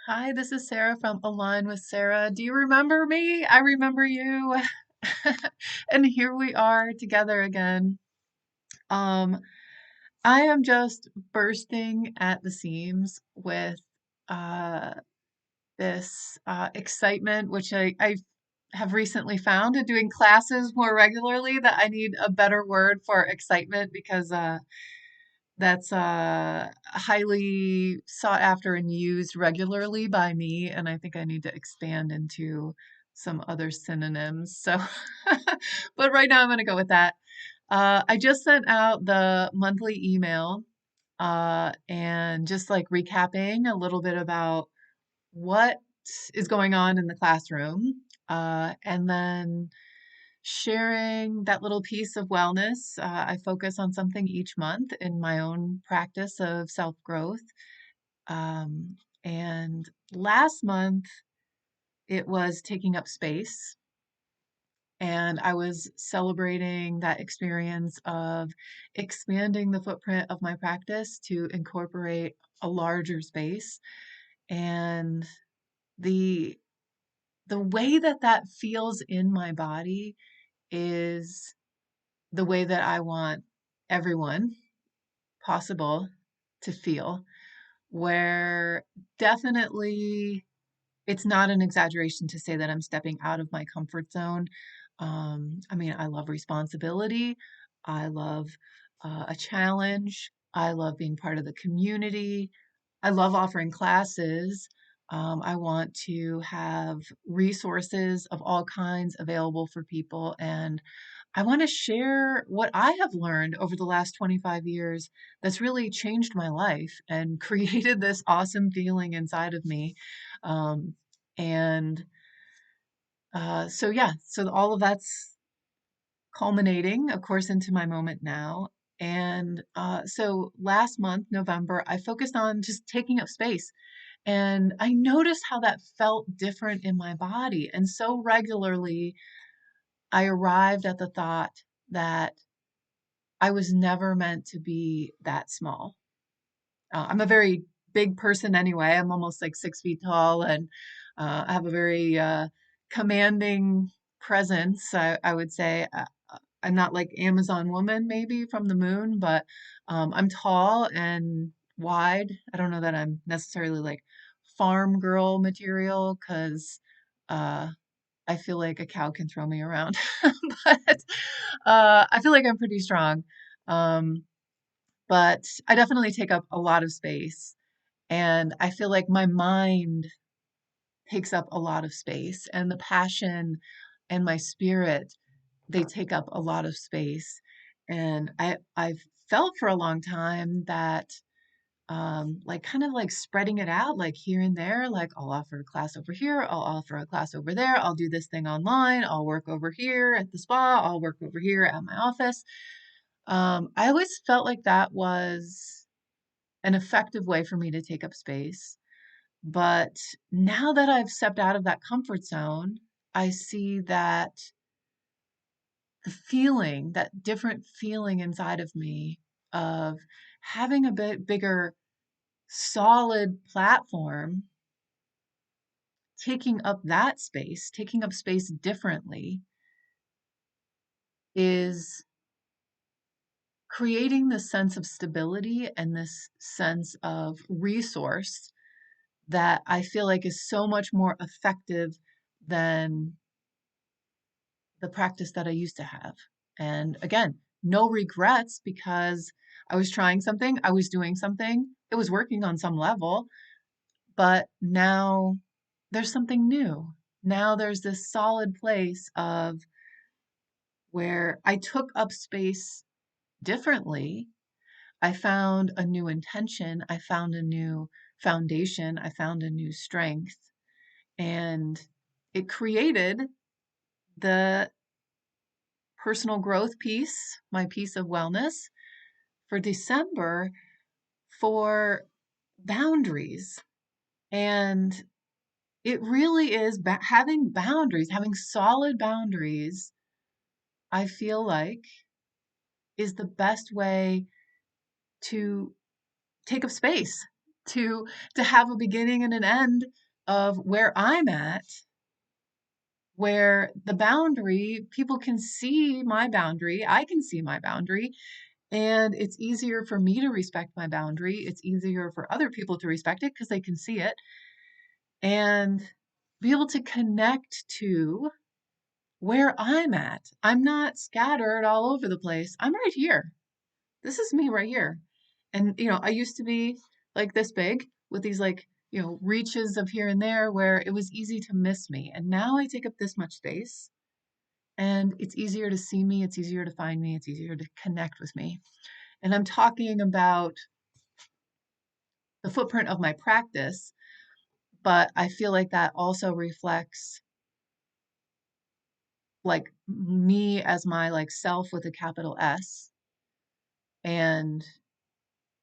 Hi, this is Sarah from Align with Sarah. Do you remember me? I remember you. And here we are together again. Um, I am just bursting at the seams with uh, this excitement, which I have recently found in doing classes more regularly that I need a better word for excitement because that's highly sought after and used regularly by me, and I think I need to expand into some other synonyms. So, but right now I'm going to go with that. I just sent out the monthly email and just like recapping a little bit about what is going on in the classroom, and then sharing that little piece of wellness. I focus on something each month in my own practice of self growth. Um, and last month, it was taking up space. And I was celebrating that experience of expanding the footprint of my practice to incorporate a larger space. And the the way that that feels in my body is the way that I want everyone possible to feel, where definitely it's not an exaggeration to say that I'm stepping out of my comfort zone. I mean, I love responsibility. I love a challenge. I love being part of the community. I love offering classes. I want to have resources of all kinds available for people. And I want to share what I have learned over the last 25 years that's really changed my life and created this awesome feeling inside of me. Um, and so all of that's culminating, of course, into my moment now. And so last month, November, I focused on just taking up space. And I noticed how that felt different in my body. And so regularly, I arrived at the thought that I was never meant to be that small. I'm a very big person anyway. I'm almost like 6 feet tall, and I have a very commanding presence. I would say I'm not like Amazon woman, maybe from the moon, but I'm tall and wide. I don't know that I'm necessarily like farm girl material because uh, I feel like a cow can throw me around, but I feel like I'm pretty strong. Um, but I definitely take up a lot of space. And I feel like my mind takes up a lot of space, and the passion and my spirit, they take up a lot of space. And I've felt for a long time that like kind of like spreading it out like here and there, like I'll offer a class over here, I'll offer a class over there, I'll do this thing online, I'll work over here at the spa, I'll work over here at my office. I always felt like that was an effective way for me to take up space. But now that I've stepped out of that comfort zone, I see that the feeling, that different feeling inside of me of having a bit bigger, solid platform, taking up that space, taking up space differently, is creating this sense of stability and this sense of resource that I feel like is so much more effective than the practice that I used to have. And again, no regrets because I was trying something, I was doing something, it was working on some level, but now there's something new. Now there's this solid place of where I took up space differently. I found a new intention, I found a new foundation, I found a new strength, and it created the personal growth piece, my piece of wellness for December for boundaries. And it really is having boundaries, having solid boundaries, I feel like is the best way to take up space to have a beginning and an end of where I'm at, where the boundary, people can see my boundary, I can see my boundary, and it's easier for me to respect my boundary. It's easier for other people to respect it because they can see it and be able to connect to where I'm at. I'm not scattered all over the place. I'm right here. This is me right here. And, I used to be like this big with these like, reaches of here and there where it was easy to miss me. And now I take up this much space and it's easier to see me. It's easier to find me. It's easier to connect with me. And I'm talking about the footprint of my practice, but I feel like that also reflects like me as my like self with a capital S. And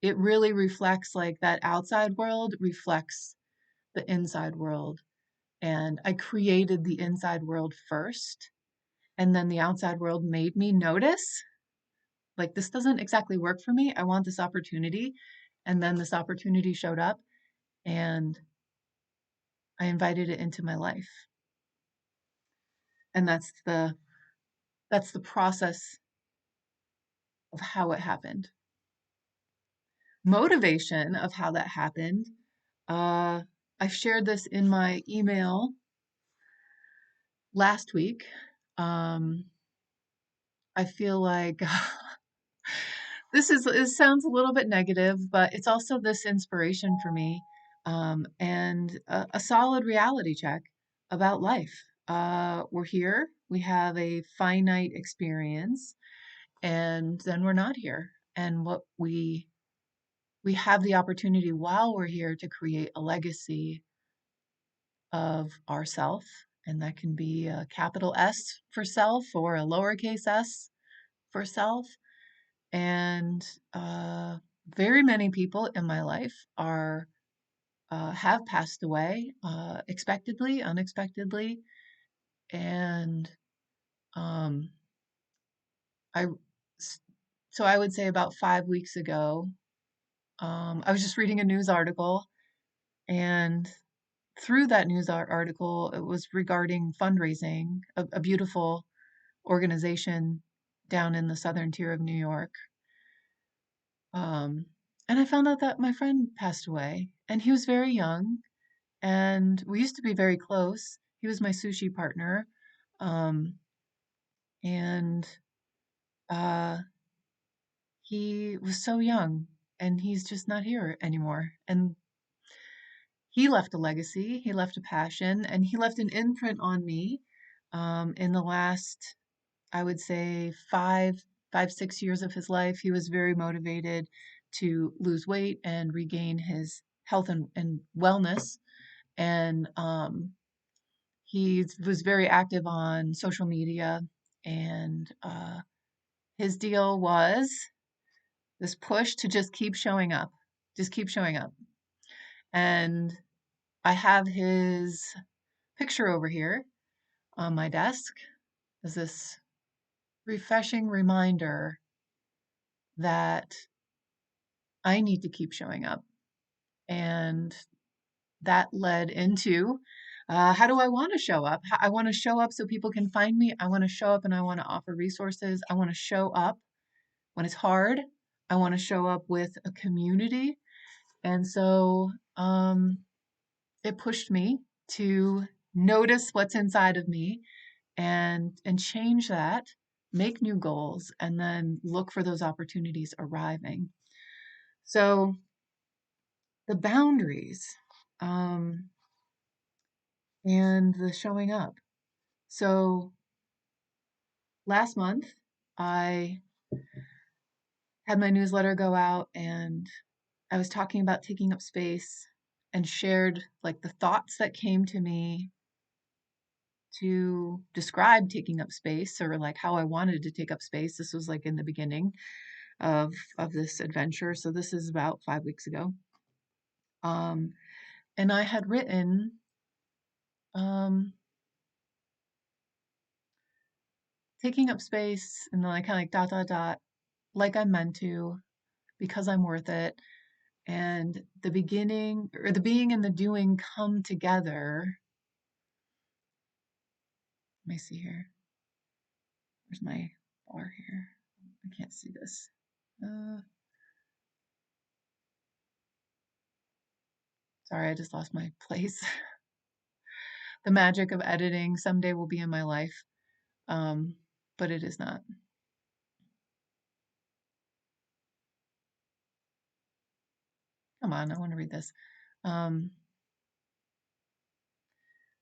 it really reflects like that outside world reflects the inside world. And I created the inside world first. And then the outside world made me notice like, this doesn't exactly work for me. I want this opportunity. And then this opportunity showed up and I invited it into my life. And that's the process of how it happened. Motivation of how that happened. Uh, I shared this in my email last week. I feel like this sounds a little bit negative, but it's also this inspiration for me, and a solid reality check about life. We're here, we have a finite experience, and then we're not here. And what we have the opportunity while we're here to create a legacy of ourself, and that can be a capital S for self or a lowercase s for self. And very many people in my life are have passed away expectedly, unexpectedly, and um, I so I would say about 5 weeks ago, I was just reading a news article, and through that news article, it was regarding fundraising, a beautiful organization down in the southern tier of New York. Um, and I found out that my friend passed away, and he was very young, and we used to be very close. He was my sushi partner, um, and uh, he was so young, and he's just not here anymore. And he left a legacy, he left a passion, and he left an imprint on me in the last, I would say, 6 years of his life. He was very motivated to lose weight and regain his health and wellness. And he was very active on social media. And his deal was this push to just keep showing up, just keep showing up. And I have his picture over here on my desk as this refreshing reminder that I need to keep showing up. And that led into how do I want to show up? I want to show up so people can find me. I want to show up and I want to offer resources. I want to show up when it's hard. I want to show up with a community. And so it pushed me to notice what's inside of me and change that, make new goals, and then look for those opportunities arriving. So the boundaries um, and the showing up. So last month, I had my newsletter go out and I was talking about taking up space and shared like the thoughts that came to me to describe taking up space or like how I wanted to take up space. This was like in the beginning of this adventure. So this is about 5 weeks ago. Um, and I had written um, taking up space and then like kind of like dot dot dot like I'm meant to because I'm worth it and the beginning or the being and the doing come together. Let me see here. Where's my bar here? I can't see this. Uh, Sorry, I just lost my place. The magic of editing someday will be in my life, um, but it is not. Come on, I want to read this. Um,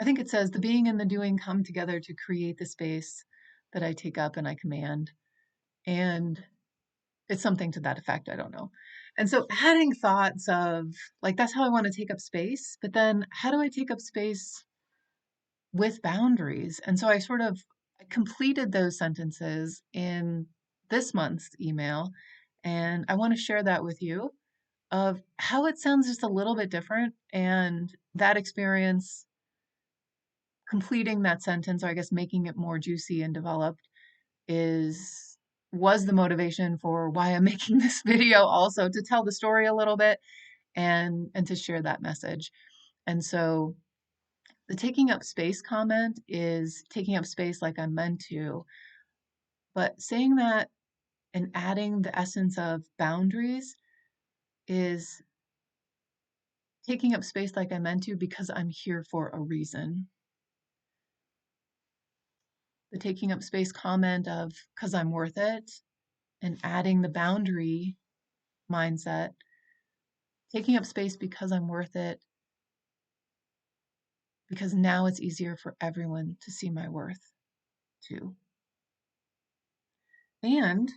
I think it says, the being and the doing come together to create the space that I take up and I command. And it's something to that effect. I don't know. And so adding thoughts of like, that's how I want to take up space. But then how do I take up space with boundaries? And so I sort of completed those sentences in this month's email. And I want to share that with you of how it sounds just a little bit different. And that experience, completing that sentence, or I guess making it more juicy and developed, is was the motivation for why I'm making this video, also to tell the story a little bit and to share that message. And so the taking up space comment is taking up space like I'm meant to, but saying that and adding the essence of boundaries is taking up space like I meant to because I'm here for a reason. The taking up space comment of because I'm worth it, and adding the boundary mindset, taking up space because I'm worth it, because now it's easier for everyone to see my worth too. And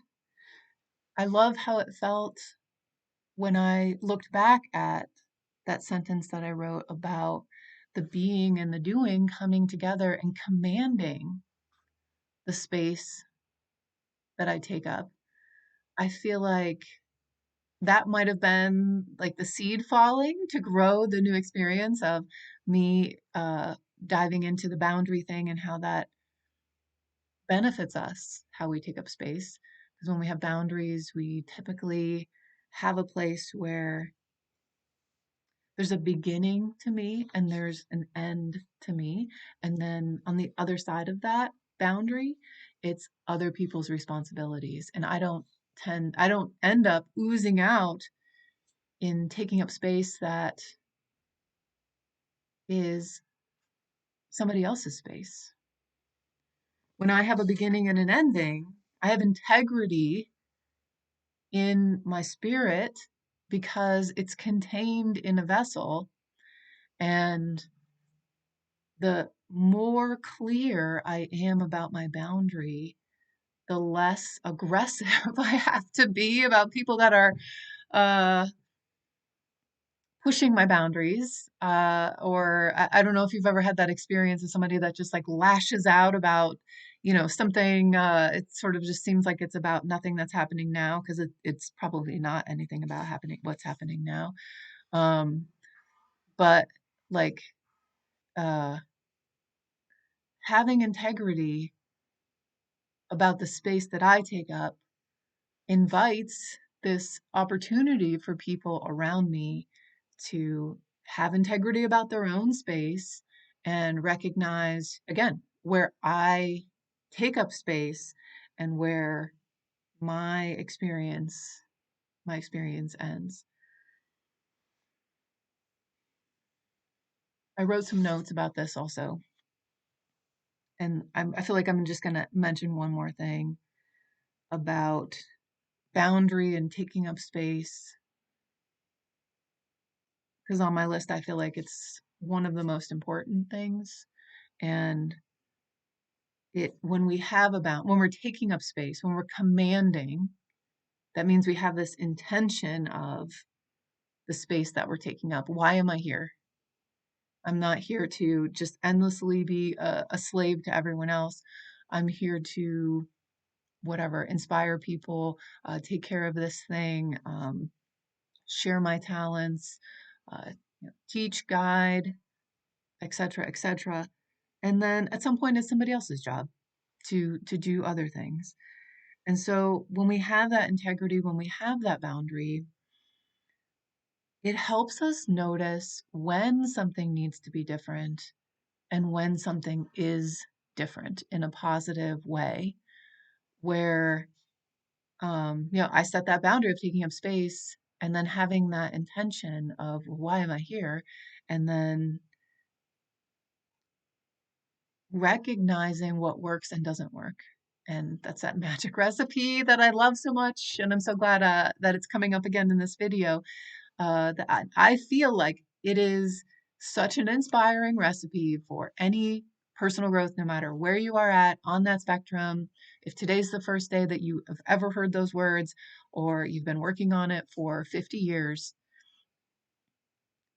I love how it felt when I looked back at that sentence that I wrote about the being and the doing coming together and commanding the space that I take up. I feel like that might have been like the seed falling to grow the new experience of me diving into the boundary thing and how that benefits us, how we take up space. Because when we have boundaries, we typically have a place where there's a beginning to me and there's an end to me. And then on the other side of that boundary, it's other people's responsibilities. And I don't end up oozing out in taking up space that is somebody else's space. When I have a beginning and an ending, I have integrity in my spirit because it's contained in a vessel. And the more clear I am about my boundary, the less aggressive I have to be about people that are uh, pushing my boundaries. Or I don't know if you've ever had that experience of somebody that just like lashes out about, something. It sort of just seems like it's about nothing that's happening now because it's probably not anything about what's happening now. Um, but like uh, having integrity about the space that I take up invites this opportunity for people around me to have integrity about their own space and recognize, again, where I take up space and where my experience ends. I wrote some notes about this also, and I feel like I'm just going to mention one more thing about boundary and taking up space, because on my list I feel like it's one of the most important things. And when we have when we're taking up space, when we're commanding, that means we have this intention of the space that we're taking up. Why am I here? I'm not here to just endlessly be a slave to everyone else. I'm here to whatever, inspire people, take care of this thing, share my talents, uh, teach, guide, etc., etc. And then at some point, it's somebody else's job to do other things. And so when we have that integrity, when we have that boundary, it helps us notice when something needs to be different and when something is different in a positive way, where I set that boundary of taking up space and then having that intention of why am I here? And then recognizing what works and doesn't work. And that's that magic recipe that I love so much. And I'm so glad that it's coming up again in this video. That I feel like it is such an inspiring recipe for any personal growth, no matter where you are at on that spectrum. If today's the first day that you have ever heard those words, or you've been working on it for 50 years,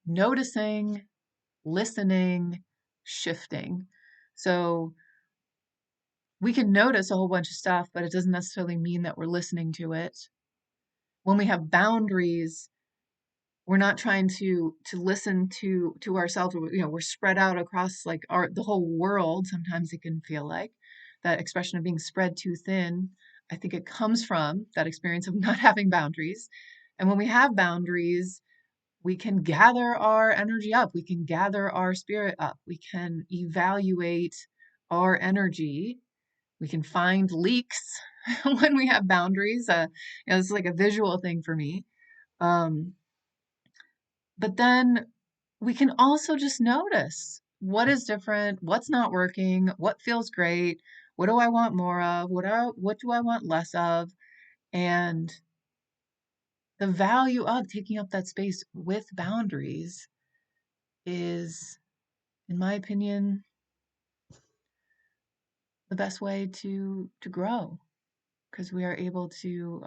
noticing, listening, shifting. So we can notice a whole bunch of stuff, but it doesn't necessarily mean that we're listening to it. When we have boundaries, we're not trying to listen to ourselves. We're spread out across like the whole world. Sometimes it can feel like that expression of being spread too thin. I think it comes from that experience of not having boundaries. And when we have boundaries, we can gather our energy up, we can gather our spirit up, we can evaluate our energy, we can find leaks when we have boundaries. This is like a visual thing for me. Um, but then we can also just notice what is different, what's not working, what feels great, what do I want more of, what do I want less of, and the value of taking up that space with boundaries is, in my opinion, the best way to grow, because we are able to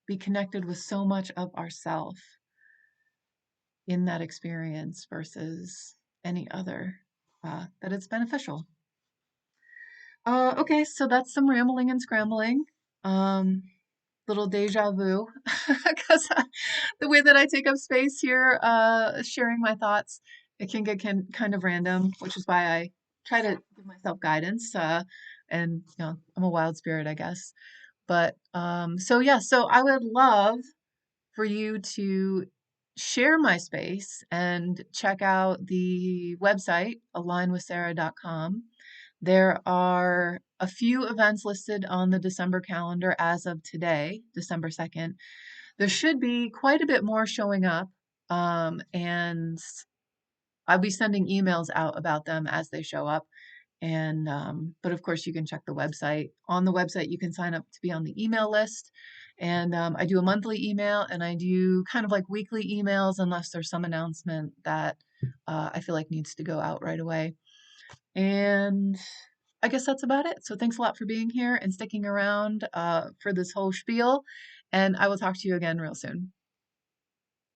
be connected with so much of ourself in that experience versus any other, that it's beneficial. Okay, so that's some rambling and scrambling. Um, Little deja vu, because the way that I take up space here, sharing my thoughts, it can get kind of random, which is why I try to give myself guidance. And I'm a wild spirit, I guess. But so yeah, so I would love for you to share my space and check out the website alignwithsarah.com. There are a few events listed on the December calendar as of today, December 2nd. There should be quite a bit more showing up, and I'll be sending emails out about them as they show up. And but of course, you can check the website. On the website, you can sign up to be on the email list. And I do a monthly email, and I do kind of like weekly emails, unless there's some announcement that I feel like needs to go out right away. And I guess that's about it. So thanks a lot for being here and sticking around for this whole spiel. And I will talk to you again real soon.